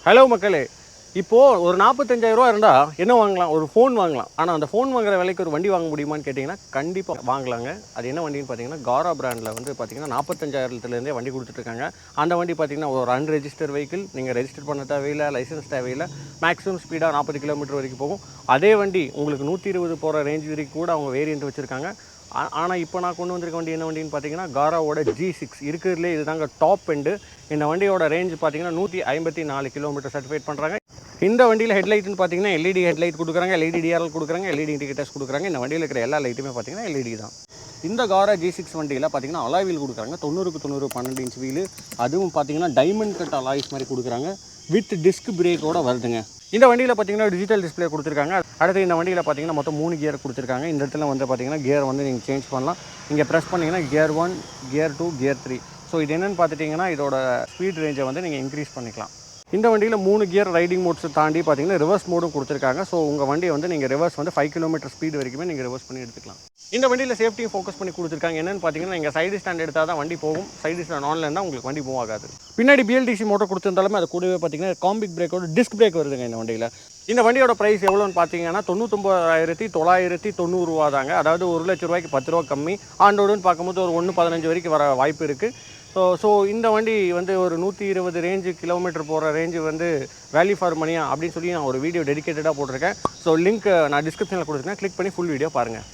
Hello மக்களே, இப்போது ஒரு 45,000 இருந்தால் என்ன வாங்கலாம்? ஒரு ஃபோன் வாங்கலாம். ஆனால் அந்த ஃபோன் வாங்குற விலைக்கு ஒரு வண்டி வாங்க முடியுமான்னு கேட்டிங்கன்னா கண்டிப்பாக வாங்கலாங்க. அது என்ன வண்டின்னு பார்த்தீங்கன்னா, காரா பிராண்டில் வந்து பார்த்தீங்கன்னா 45,000லேருந்தே வண்டி கொடுத்துட்ருக்காங்க. அந்த வண்டி பார்த்தீங்கன்னா ஒரு அன்ரெஜிஸ்டர் வெஹிக்கிள், நீங்கள் ரெஜிஸ்டர் பண்ண தேவையில்லை, லைசன்ஸ் தேவையில்லை, மேக்ஸிமம் ஸ்பீடாக 40 கிலோமீட்டர் வரைக்கும் போகும். அதே வண்டி உங்களுக்கு 120 போகிற ரேஞ்ச் வரைக்கும் கூட அவங்க வேரியண்ட் வச்சுருக்காங்க. ஆனால் இப்போ நான் கொண்டு வந்திருக்க வண்டி என்ன வண்டின்னு பார்த்தீங்கன்னா காராவோட G6 இருக்கிறதுலே இதுதாங்க டாப் எண்டு. இந்த வண்டியோட ரேஞ்ச் பார்த்தீங்கன்னா 154 கிலோமீட்டர் சர்டிஃபைட் பண்ணுறாங்க. இந்த வண்டியில் ஹெட்லைட்னு பார்த்தீங்கன்னா எல்இடி ஹெட்லைட் கொடுக்குறாங்க, எல்இடி டிஆர்எல் கொடுக்குறாங்க, எல்இடி இண்டிகேட்டர்ஸ் கொடுக்குறாங்க. இந்த வண்டியில் இருக்கிற எல்லா லைட்டுமே பார்த்தீங்கன்னா எல்இடி தான். இந்த காரா G6 வண்டியில் பார்த்தீங்கன்னா அலாய் வீல் கொடுக்குறாங்க, 90க்கு 90 12 இன்ச் வீலு. அதுவும் பார்த்தீங்கன்னா டைமண்ட் கட் அலாய்ஸ் மாதிரி கொடுக்குறாங்க, வித் டிஸ்க் பிரேக்கோட வருதுங்க. இந்த வண்டியில் பார்த்தீங்கன்னா டிஜிட்டல் டிஸ்பிளே கொடுத்துருக்காங்க. அடுத்து இந்த வண்டியில் பார்த்தீங்கன்னா மொத்தம் 3 கியர் கொடுத்துருக்காங்க. இந்த இடத்துல வந்து பார்த்தீங்கன்னா கியர் வந்து நீங்கள் சேஞ்ச் பண்ணலாம். இங்கே ப்ரெஸ் பண்ணிங்கன்னா கியர் 1, கியர் 2, கியர் 3. ஸோ இது என்னென்னு பார்த்துட்டிங்கன்னா இதோட ஸ்பீட் ரேஞ்சை வந்து நீங்கள் இன்க்ரீஸ் பண்ணிக்கலாம். இந்த வண்டியில் 3 கியர் ரைடிங் மோட்ஸ் தாண்டி பார்த்தீங்கன்னா ரிவர்ஸ் மோடும் கொடுத்துருக்காங்க. ஸோ உங்கள் வண்டியை வந்து நீங்கள் ரிவர்ஸ் வந்து 5 கிலோமீட்டர் ஸ்பீடு வரைக்குமே நீங்கள் ரிவர்ஸ் பண்ணி எடுத்துக்கலாம். இந்த வண்டியில் சேஃப்டியும் ஃபோக்கஸ் பண்ணி கொடுத்துருக்காங்க. என்னென்னு பார்த்தீங்கன்னா நீங்கள் சைடு ஸ்டாண்ட் எடுத்தால் தான் வண்டி போகும், சைடு ஸ்டாண்ட் ஆன்லைன் தான் உங்களுக்கு வண்டி மூவ் ஆகாது. பின்னாடி பிஎல்டிசி மோட்டர் கொடுத்துருந்தாலுமே அது கூடவே பார்த்தீங்கன்னா காம்பிக் பிரேக்கோட டிஸ்க் பிரேக் வருதுங்க இந்த வண்டியில். இந்த வண்டியோட ப்ரைஸ் எவ்வளோன்னு பார்த்தீங்கன்னா 99,990 ரூபா தாங்க. அதாவது 1 லட்ச ரூபாய்க்கு 10 ரூபா கம்மி. ஆண்டோடுன்னு பார்க்கும்போது ஒரு 1.15 வரைக்கும் வர வாய்ப்பு இருக்குது. ஸோ இந்த வண்டி வந்து ஒரு 120 ரேஞ்சு கிலோமீட்டர் போகிற ரேஞ்சு வந்து வேல்யூ ஃபார் மணியா அப்படின்னு சொல்லி நான் ஒரு வீடியோ டெடிக்கேட்டடாக போட்டிருக்கேன். ஸோ லிங்க் நான் டிஸ்கிரிப்ஷனில் கொடுத்துருக்கேன், கிளிக் பண்ணி ஃபுல் வீடியோ பாருங்கள்.